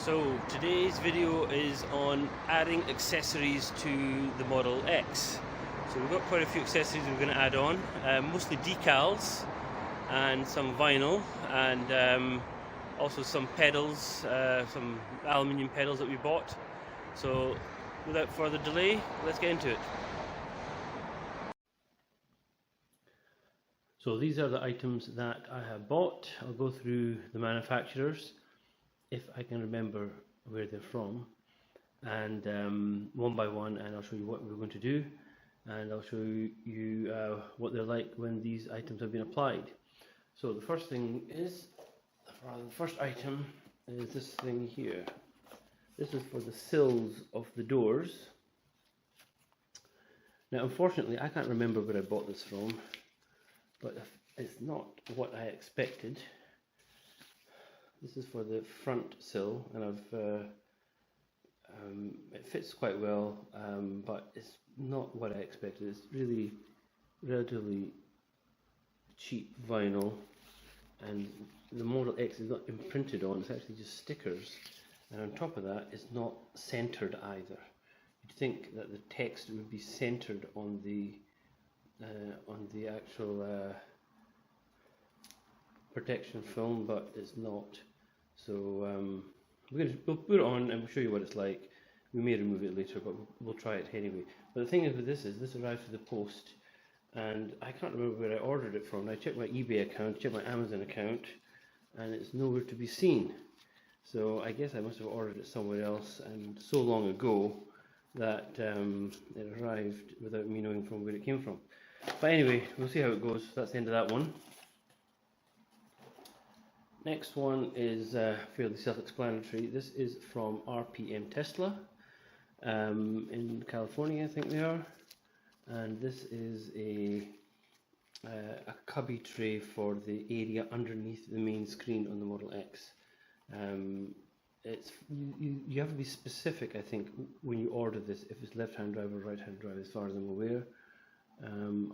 So today's video is on adding accessories to the Model X. So we've got quite a few accessories we're going to add on, mostly decals and some vinyl and also some pedals, some aluminium pedals that we bought. So without further delay, let's get into it. So these are the items that I have bought. I'll go through the manufacturers if I can remember where they're from, and one by one, and I'll show you what we're going to do, and I'll show you what they're like when these items have been applied. So the first thing is, the first item is this thing here. This is for the sills of the doors. Now unfortunately I can't remember where I bought this from, but it's not what I expected. This is for the front sill, and it fits quite well, but it's not what I expected. It's really relatively cheap vinyl, and the Model X is not imprinted on, it's actually just stickers, and on top of that it's not centered either. You'd think that the text would be centered on the actual protection film, but it's not. So we'll put it on and we'll show you what it's like. We may remove it later, but we'll try it anyway. But the thing is with this arrived to the post, and I can't remember where I ordered it from. I checked my eBay account, checked my Amazon account, and it's nowhere to be seen. So I guess I must have ordered it somewhere else, and so long ago that it arrived without me knowing from where it came from. But anyway, we'll see how it goes. That's the end of that one. Next one is fairly self-explanatory. This is from RPM Tesla in California, I think they are, and this is a cubby tray for the area underneath the main screen on the Model X. You have to be specific, I think, when you order this, if it's left-hand drive or right-hand drive, as far as I'm aware.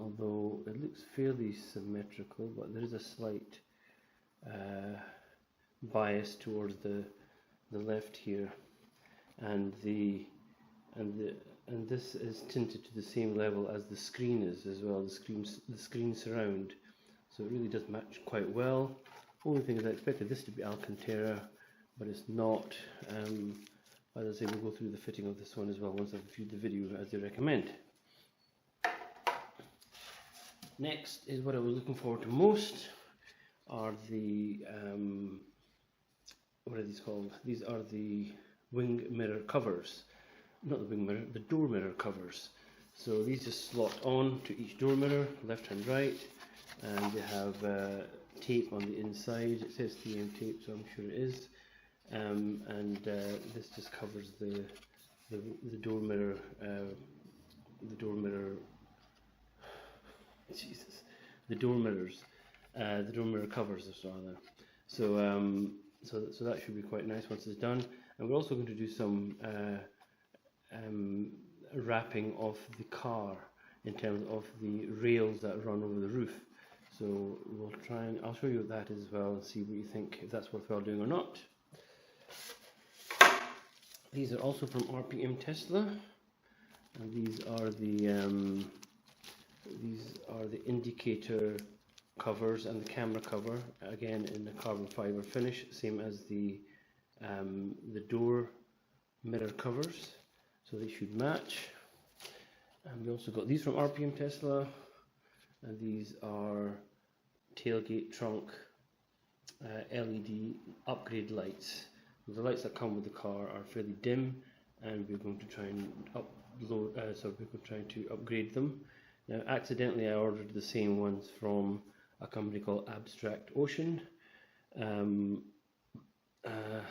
Although it looks fairly symmetrical, but there is a slight bias towards the left here, and this is tinted to the same level as the screen is as well. The screen surround, so it really does match quite well. Only thing is I expected this to be Alcantara, but it's not. As I say, we'll go through the fitting of this one as well once I've viewed the video as they recommend. Next is what I was looking forward to most, are the what are these called? These are the wing mirror covers. Not the wing mirror, the door mirror covers. So these just slot on to each door mirror, left and right, and they have tape on the inside. It says TM tape, so I'm sure it is. And this just covers the door mirror. The door mirror. Jesus, the door mirrors. The door mirror covers, rather. So that should be quite nice once it's done. And we're also going to do some wrapping of the car in terms of the rails that run over the roof. So we'll try and I'll show you what that is as well and see what you think, if that's worthwhile doing or not. These are also from RPM Tesla, and these are the indicator covers and the camera cover, again in the carbon fiber finish, same as the door mirror covers, so they should match. And we also got these from RPM Tesla, and these are tailgate trunk LED upgrade lights. The lights that come with the car are fairly dim, and we're going to try and upgrade them. Now accidentally I ordered the same ones from a company called Abstract Ocean,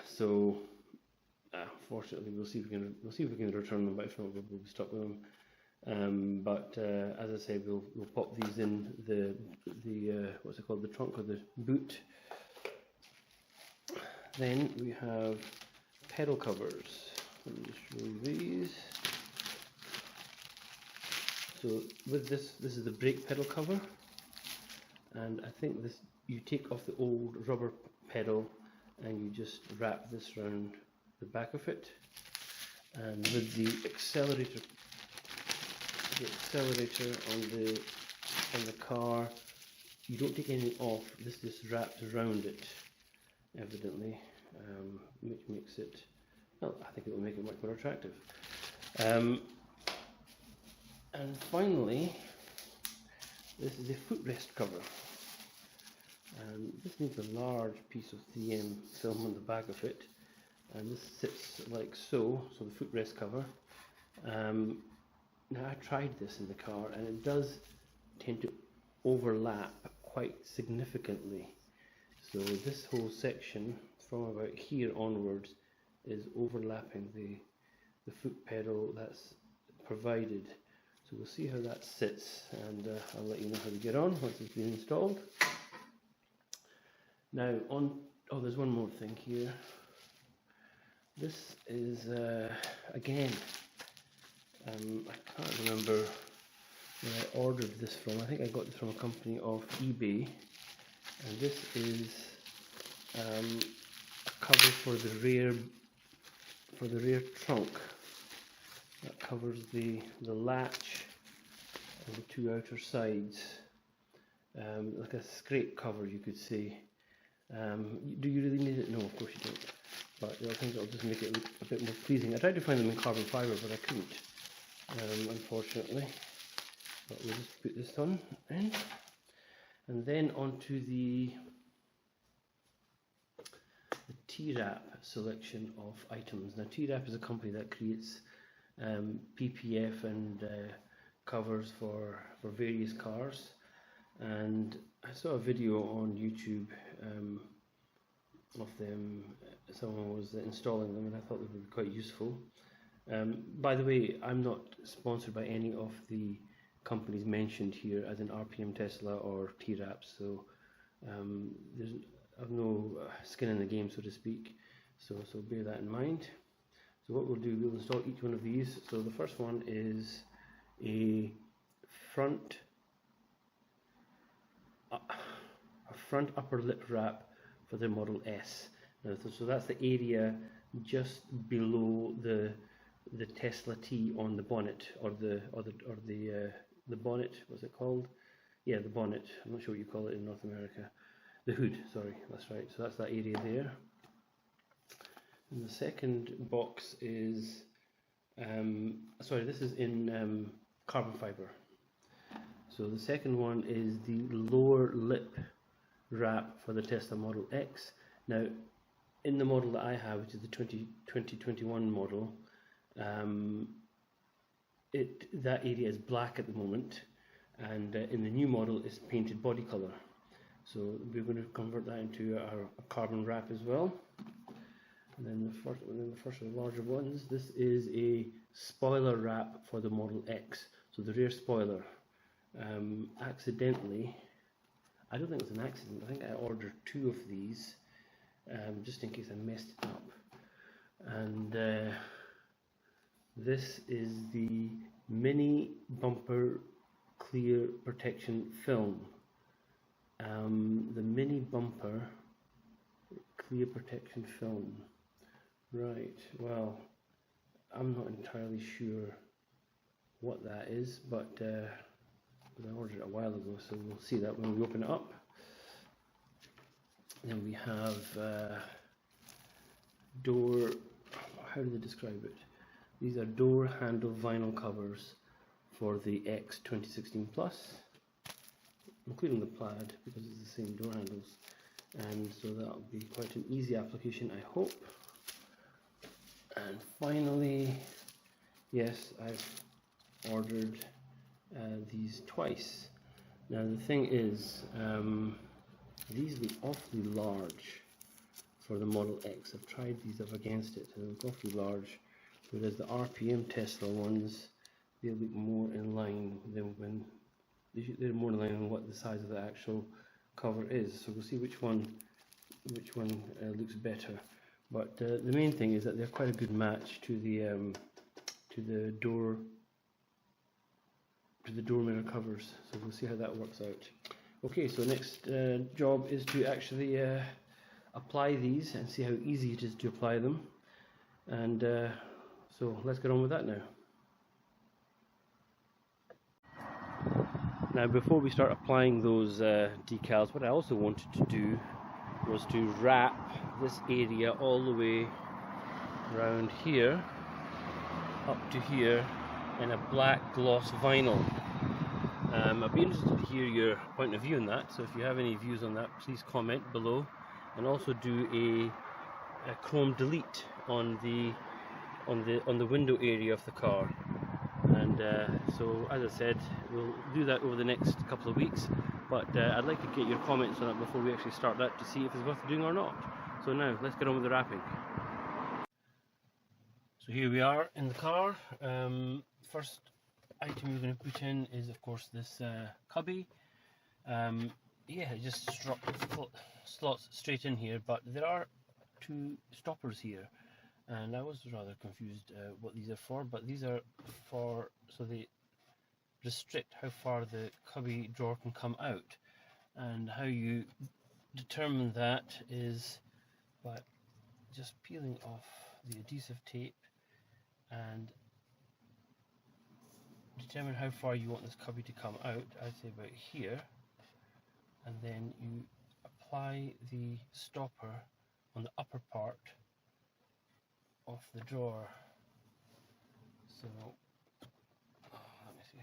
so fortunately we'll see if we can return them, but if not we'll be stuck with them. But as I say, we'll pop these in the what's it called, the trunk or the boot. Then we have pedal covers. Let me show you these. So with this is the brake pedal cover, and I think you take off the old rubber pedal and you just wrap this round the back of it, and with the accelerator on the car, you don't take anything off. This just wraps around it, evidently, which makes it, well, I think it will make it much more attractive. And finally, this is a footrest cover. This needs a large piece of 3M film on the back of it, and this sits like so the footrest cover. Now I tried this in the car, and it does tend to overlap quite significantly. So this whole section from about here onwards is overlapping the foot pedal that's provided. So we'll see how that sits, and I'll let you know how to get on once it's been installed. Now there's one more thing here. This is again, I can't remember where I ordered this from. I think I got this from a company off eBay, and this is a cover for the rear trunk that covers the latch and the two outer sides, like a scrape cover, you could say. Do you really need it? No, of course you don't. But I think it'll just make it look a bit more pleasing. I tried to find them in carbon fibre, but I couldn't, unfortunately. But we'll just put this on in, and then onto the T-Wrap selection of items. Now, T-Wrap is a company that creates PPF and covers for various cars, and I saw a video on YouTube of them. Someone was installing them, and I thought they would be quite useful. By the way, I'm not sponsored by any of the companies mentioned here, as in RPM Tesla or T-Wrap, so I've no skin in the game, so to speak. So bear that in mind. So what we'll do, we'll install each one of these. So the first one is a front upper lip wrap for the Model S. Now, so that's the area just below the Tesla T on the bonnet, or the bonnet. What's it called? Yeah, the bonnet. I'm not sure what you call it in North America. The hood. Sorry, that's right. So that's that area there. And the second box is this is in carbon fibre. So the second one is the lower lip wrap for the Tesla Model X. Now, in the model that I have, which is the 2021 model, that area is black at the moment, and in the new model it's painted body colour. So we're going to convert that into a carbon wrap as well. And then the first of the larger ones, this is a spoiler wrap for the Model X. So the rear spoiler. Accidentally, I don't think it was an accident, I think I ordered 2 of these, just in case I messed it up. And this is the mini bumper clear protection film. The mini bumper clear protection film. Right, well, I'm not entirely sure what that is, but I ordered it a while ago, so we'll see that when we open it up. Then we have door, how do they describe it? These are door handle vinyl covers for the X 2016 Plus, including the plaid, because it's the same door handles, and so that'll be quite an easy application, I hope. And finally, yes, I've ordered these twice. Now the thing is, these look awfully large for the Model X. I've tried these up against it, and they look awfully large, whereas the RPM Tesla ones, they look more in line than they're more in line with what the size of the actual cover is. So we'll see which one looks better. But the main thing is that they're quite a good match to the door mirror covers. So we'll see how that works out. Okay, so next job is to actually apply these and see how easy it is to apply them. And so let's get on with that now. Now, before we start applying those decals, what I also wanted to do was to wrap this area all the way around here up to here in a black gloss vinyl. I'd be interested to hear your point of view on that, so if you have any views on that, please comment below, and also do a chrome delete on the window area of the car. And so, as I said, we'll do that over the next couple of weeks, but I'd like to get your comments on it before we actually start that to see if it's worth doing or not. So now, let's get on with the wrapping. So here we are in the car. First item we're going to put in is, of course, this cubby. Yeah, it just slots straight in here, but there are two stoppers here, and I was rather confused what these are for, but these are for, so they restrict how far the cubby drawer can come out, and how you determine that is by just peeling off the adhesive tape and determine how far you want this cubby to come out. I'd say about here, and then you apply the stopper on the upper part of the drawer. So let me see.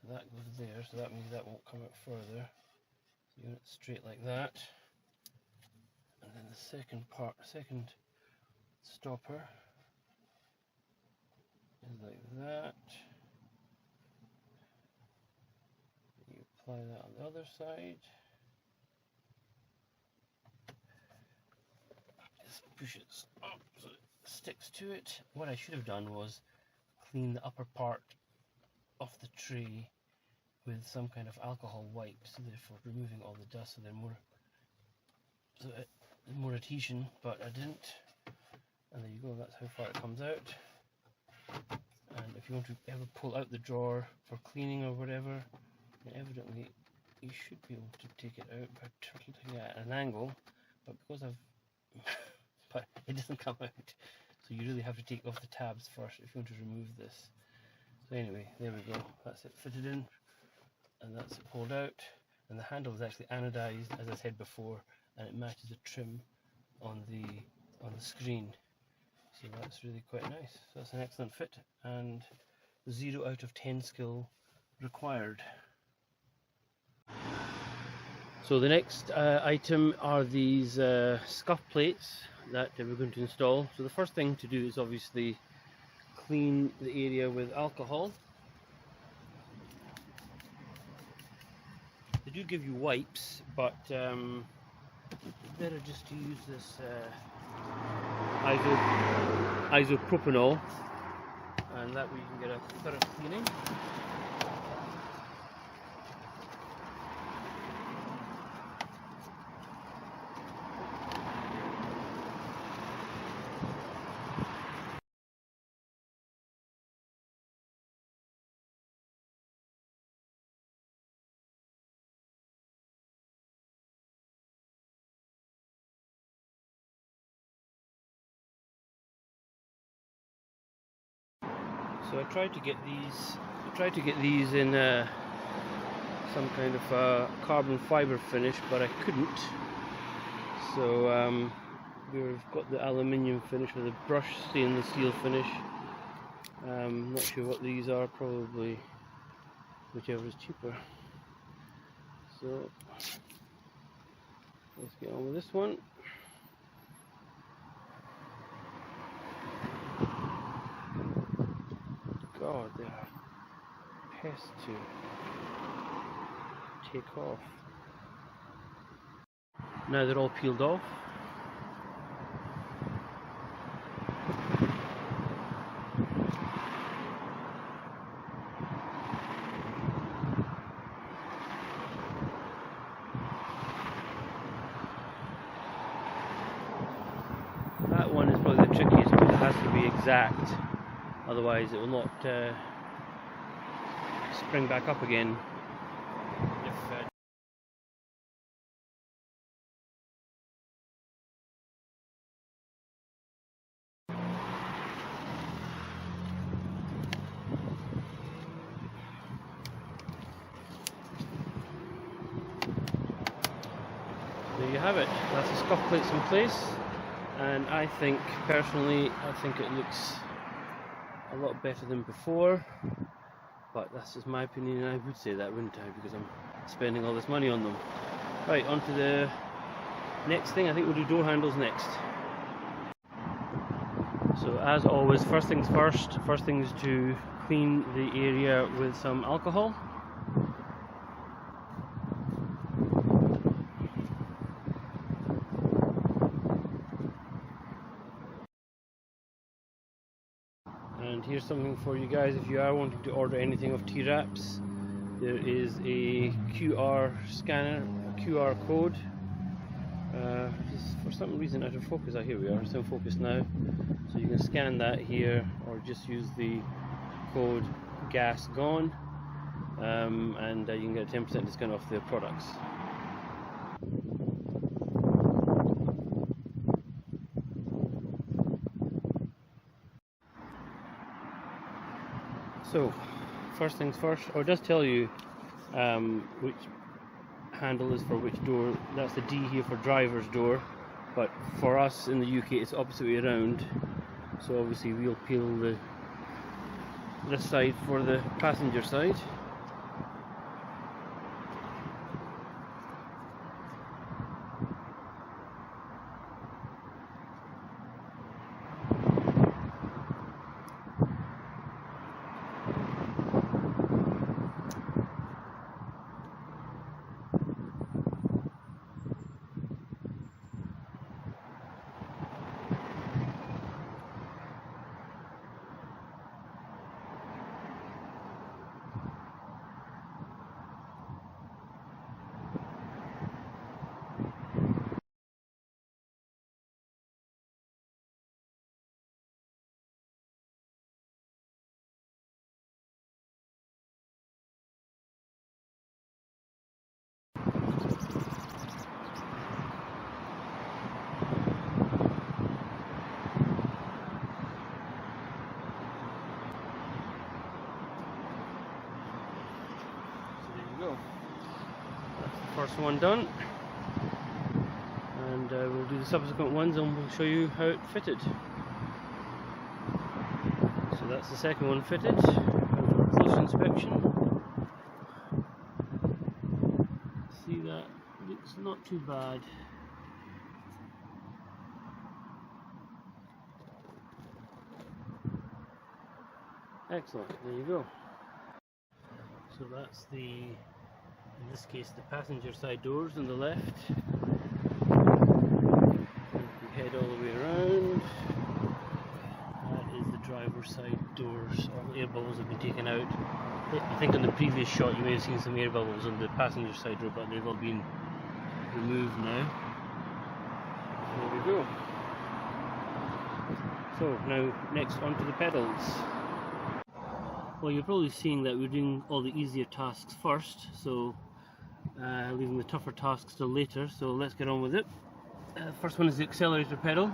So that goes there, so that means that won't come out further. So you want it straight like that, and then the second stopper is like that. You apply that on the other side. Just push it up so it sticks to it. What I should have done was clean the upper part of the tray with some kind of alcohol wipe, so therefore removing all the dust, so there's more adhesion, but I didn't. And there you go, that's how far it comes out. And if you want to ever pull out the drawer for cleaning or whatever, then evidently you should be able to take it out by tilting it at an angle, but because but it doesn't come out, so you really have to take off the tabs first if you want to remove this. So anyway, there we go, that's it fitted in, and that's it pulled out, and the handle is actually anodized, as I said before, and it matches the trim on the screen. So that's really quite nice. So that's an excellent fit, and 0 out of 10 skill required. So the next item are these scuff plates that we're going to install. So the first thing to do is obviously clean the area with alcohol. They do give you wipes, but better just to use this isopropanol, and that way you can get a thorough cleaning. So I tried to get these in some kind of carbon fiber finish, but I couldn't. So we've got the aluminium finish with a brushed stainless steel finish. Not sure what these are, probably whichever is cheaper. So let's get on with this one. God, they are pests to take off. Now they're all peeled off. That one is probably the trickiest because it has to be exact. Otherwise it will not spring back up again if you have it. That's the scuff plates in place, and I think, personally, it looks a lot better than before, but that's just my opinion. I would say that, wouldn't I, because I'm spending all this money on them. Right, on to the next thing. I think we'll do door handles next. So as always, first thing is to clean the area with some alcohol. And here's something for you guys if you are wanting to order anything of T-Wraps. There is a QR scanner, a QR code. For some reason out of focus. Here we are, it's in focus now. So you can scan that here, or just use the code GASGONE, and you can get a 10% discount off their products. So, first things first, it does tell you which handle is for which door. That's the D here for driver's door, but for us in the UK it's opposite way around. So obviously we'll peel this side for the passenger side. Go. That's the first one done, and we'll do the subsequent ones and we'll show you how it fitted. So that's the second one fitted. Close inspection. See that? Looks not too bad. Excellent, there you go. So that's in this case, the passenger side doors on the left. If we head all the way around, that is the driver's side doors. All the air bubbles have been taken out. I think on the previous shot you may have seen some air bubbles on the passenger side door, but they've all been removed now. There we go. So now next onto the pedals. Well, you're probably seeing that we're doing all the easier tasks first, so leaving the tougher tasks till later, so let's get on with it. First one is the accelerator pedal.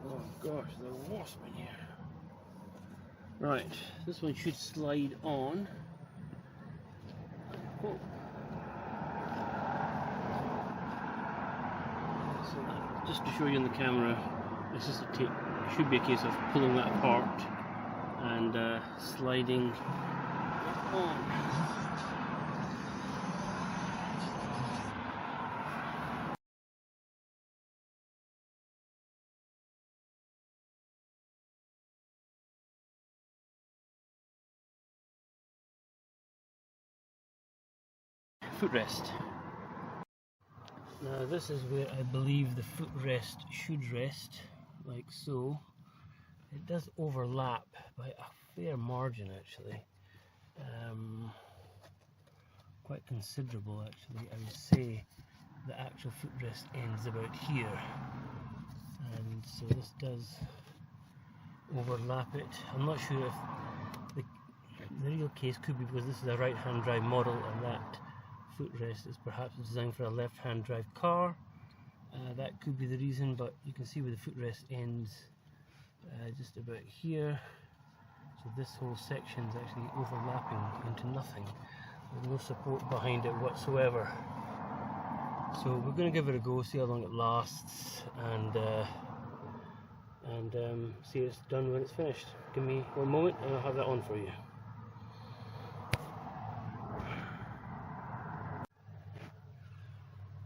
Oh gosh, there's a wasp in here. Right, this one should slide on. Oh. So just to show you on the camera, this is it should be a case of pulling that apart and sliding on. Footrest. Now this is where I believe the footrest should rest, like so. It does overlap by a fair margin actually, quite considerable actually. I would say the actual footrest ends about here, and so this does overlap it. I'm not sure if the real case could be because this is a right hand drive model and that footrest is perhaps designed for a left hand drive car. That could be the reason, but you can see where the footrest ends just about here. So this whole section is actually overlapping into nothing. with no support behind it whatsoever. So we're going to give it a go, see how long it lasts, and see it's done when it's finished. Give me one moment and I'll have that on for you.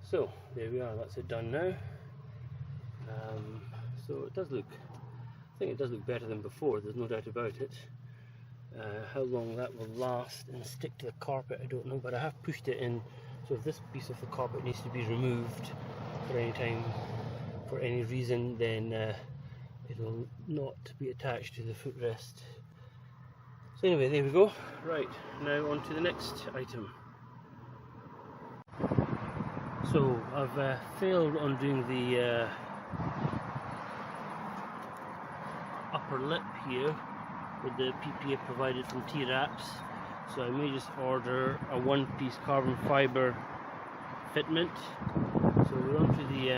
So there we are, that's it done now. So it does look, I think it does look better than before, there's no doubt about it. How long that will last and stick to the carpet I don't know, but I have pushed it in, so if this piece of the carpet needs to be removed for any time, for any reason, then it will not be attached to the footrest. So anyway, there we go. Right, now on to the next item. So I've failed on doing the upper lip here with the PP I provided from T-Wraps, so I may just order a one-piece carbon fibre fitment. So we're on to the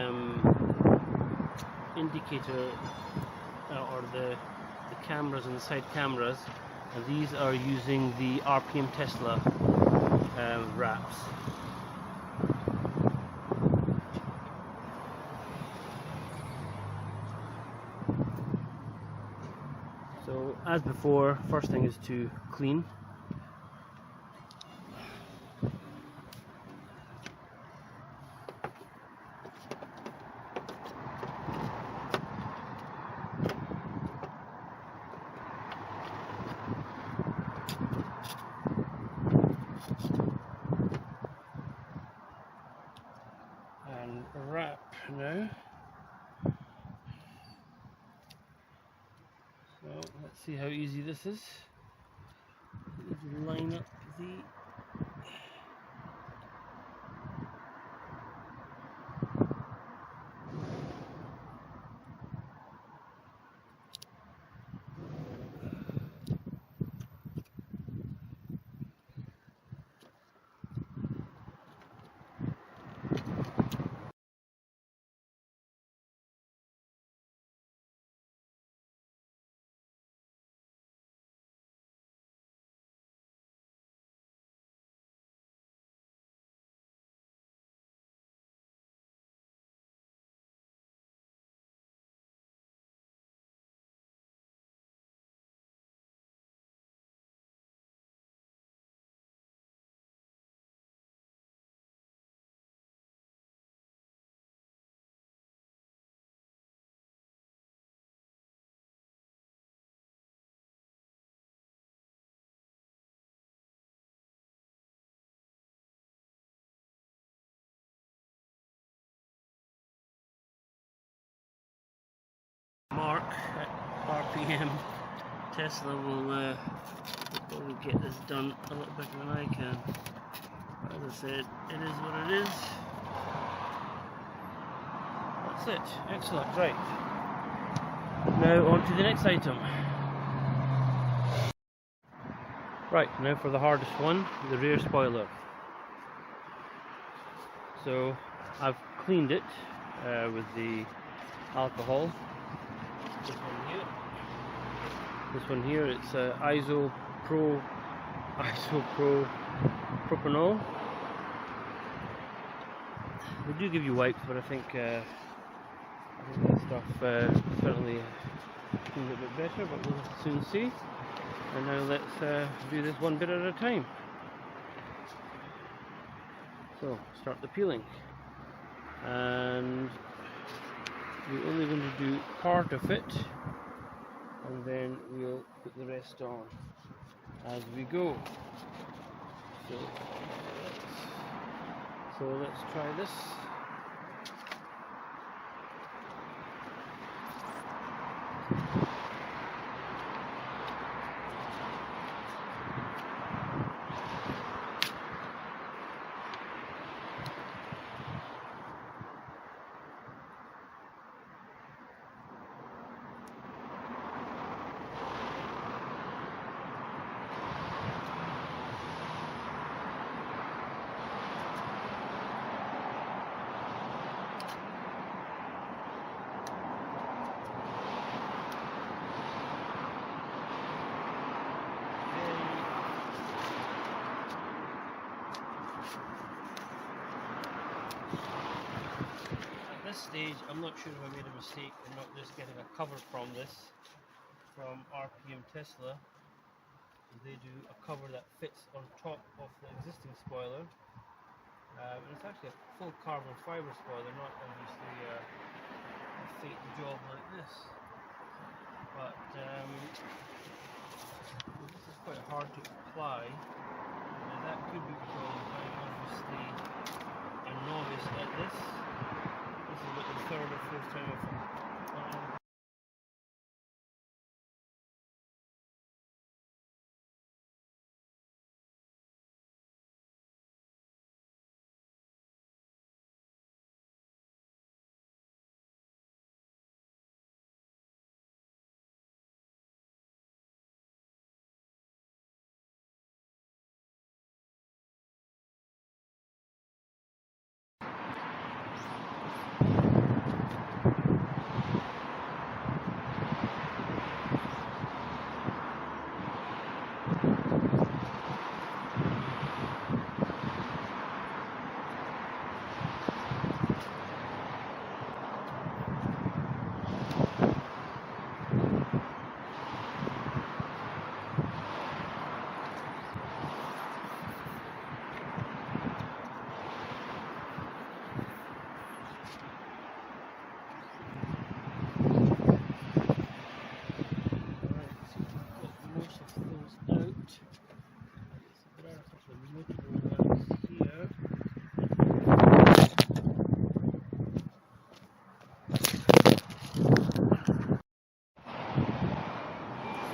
indicator or the cameras and the side cameras, and these are using the RPM Tesla wraps. So as before, first thing is to clean. And wrap now. So let's see how easy this is. Line up the Mark at RPM Tesla will probably get this done a lot better than I can. As I said, it is what it is. That's it. Excellent. Right. Now on to the next item. Right, now for the hardest one, the rear spoiler. So I've cleaned it with the alcohol. This one here, it's isopro propanol. They do give you wipes, but I think that stuff certainly seems a bit better, but we'll soon see. And now let's do this one bit at a time. So start the peeling, and we're only going to do part of it, and then we'll put the rest on as we go. So let's try this. stage, I'm not sure if I made a mistake in not just getting a cover from this, from RPM Tesla. They do a cover that fits on top of the existing spoiler. And it's actually a full carbon fibre spoiler, not obviously a fake job like this. But this is quite hard to apply. And that could be because I'm obviously a novice at this. This is about the third or fourth time I've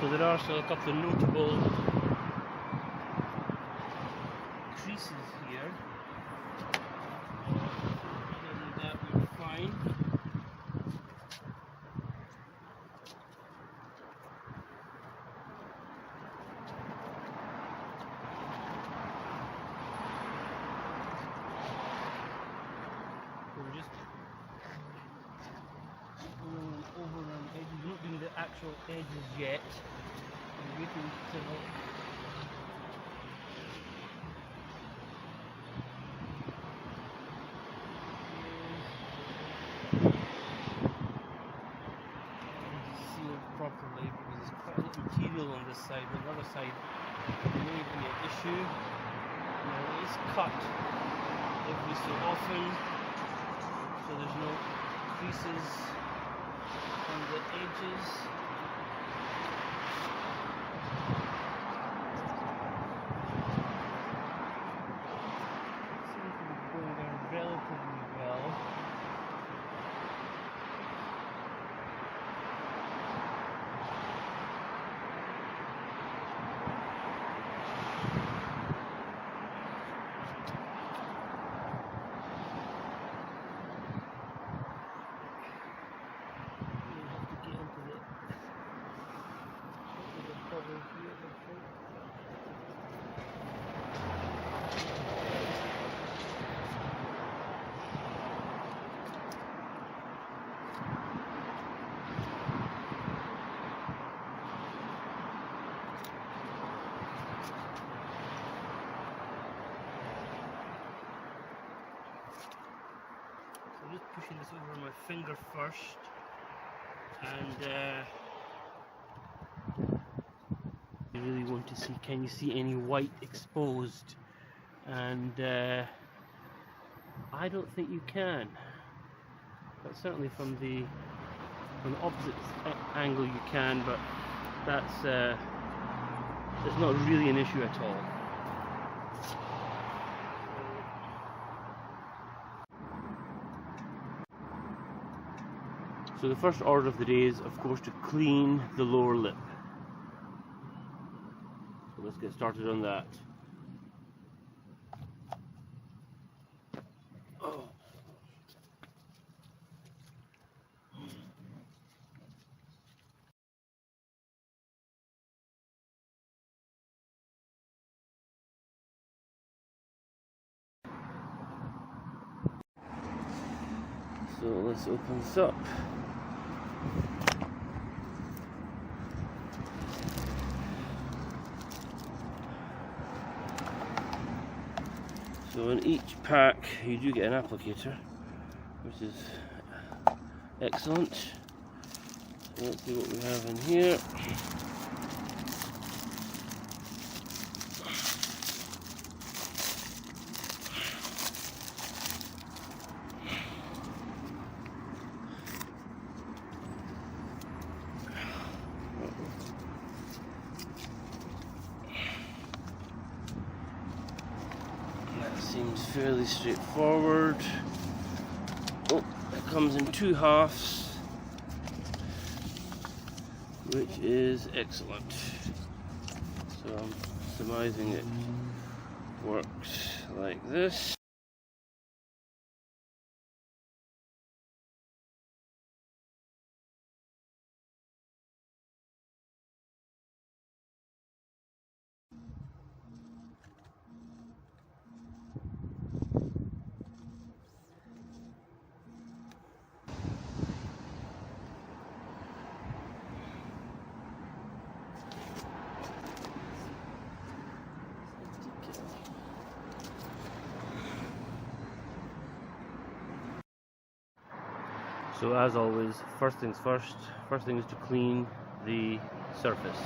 So there are still a couple of notable creases here. Other than that, we're fine. So we're just going over on the edges. We're not doing the actual edges yet. We're waiting till sealed properly, because there's quite a lot of material on this side, but the other side there may be an issue. Now it is cut every so often, so there's no creases on the edges. Seems to be going down relatively well. I'm just pushing this over my finger first, and you really want to see, can you see any white exposed? And I don't think you can, but certainly from the opposite angle you can, but that's not really an issue at all. So the first order of the day is, of course, to clean the lower lip. So let's get started on that. Oh. So let's open this up. So in each pack you do get an applicator, which is Excellent. So let's see what we have in here. That seems fairly straightforward. Oh, it comes in 2 halves, which is excellent. So I'm surmising it works like this. So as always, first things first thing is to clean the surface.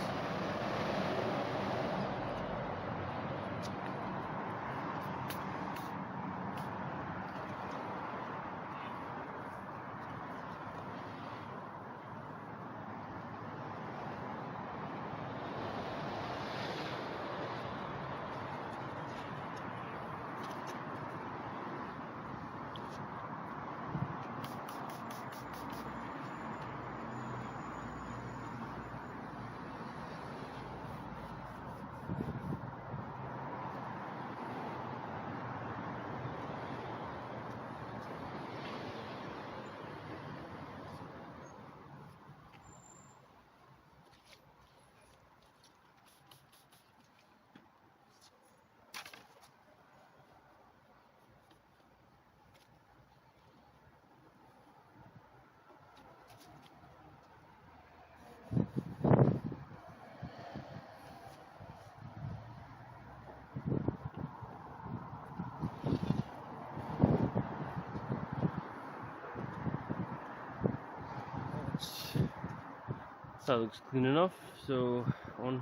That looks clean enough, so on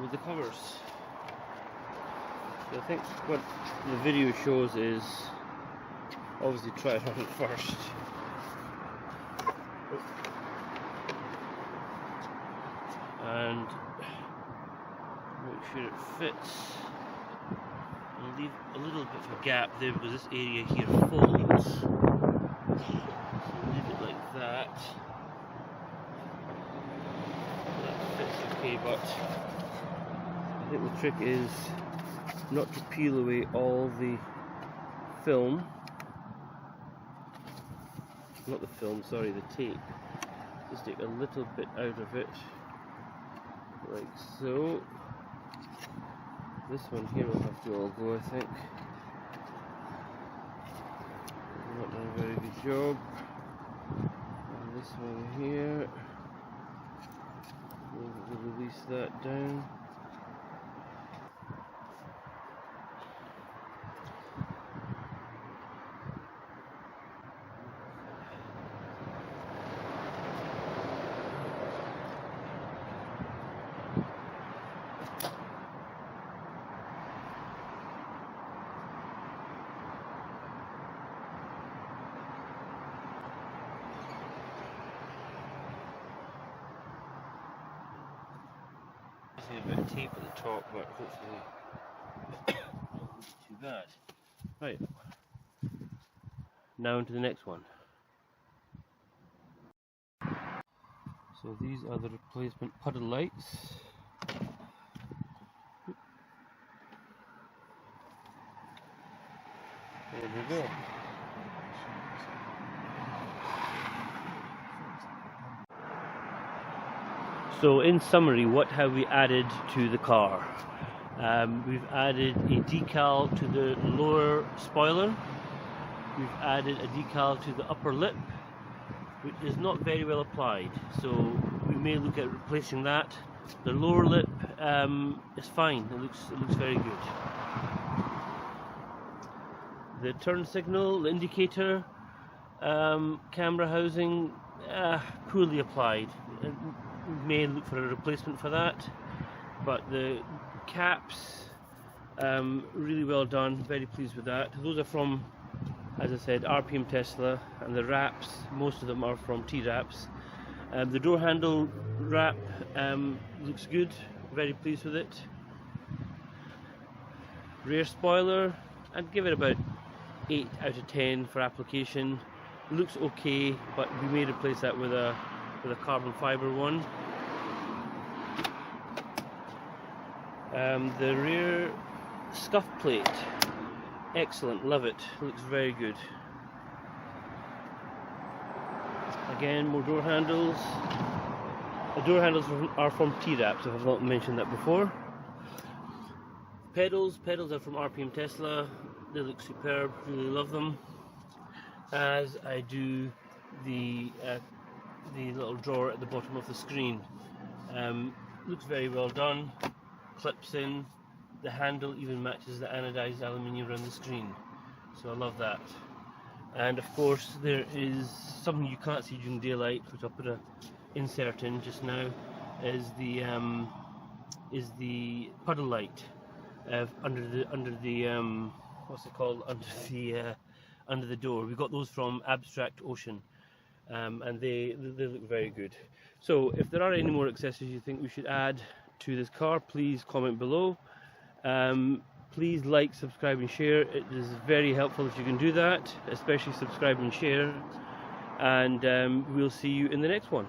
with the covers. So I think what the video shows is obviously try it on first. And make sure it fits. And leave a little bit of a gap there because this area here folds. So leave it like that. Okay, but I think the trick is not to peel away all the film. Not the film, sorry, the tape. Just take a little bit out of it, like so. This one here will have to all go, I think. I've not done a very good job. And this one here. We'll release that down. A bit of tape at the top, but hopefully it won't be too bad. Right, now into the next one. So these are the replacement puddle lights. There we go. So in summary, what have we added to the car? We've added a decal to the lower spoiler. We've added a decal to the upper lip, which is not very well applied. So we may look at replacing that. The lower lip is fine. It looks very good. The turn signal, the indicator, Camera housing, poorly applied. May look for a replacement for that, but the caps, really well done, very pleased with that. Those are from, as I said, RPM Tesla, and the wraps, most of them are from T-Wraps. The door handle wrap looks good, very pleased with it. Rear spoiler, I'd give it about 8 out of 10 for application. Looks okay, but we may replace that with a carbon fiber one. The rear scuff plate, excellent, love it, looks very good. Again, more door handles. The door handles are from T-Wraps, if I've not mentioned that before. Pedals are from RPM Tesla. They look superb, really love them. As I do the little drawer at the bottom of the screen. Looks very well done. Clips in. The handle even matches the anodized aluminium around the screen. So I love that. And of course there is something you can't see during daylight, which I'll put an insert in just now, is the puddle light under the what's it called, under the door. We got those from Abstract Ocean, and they look very good. So if there are any more accessories you think we should add to this car, please comment below. Please like, subscribe and share. It is very helpful if you can do that, especially subscribe and share, and we'll see you in the next one.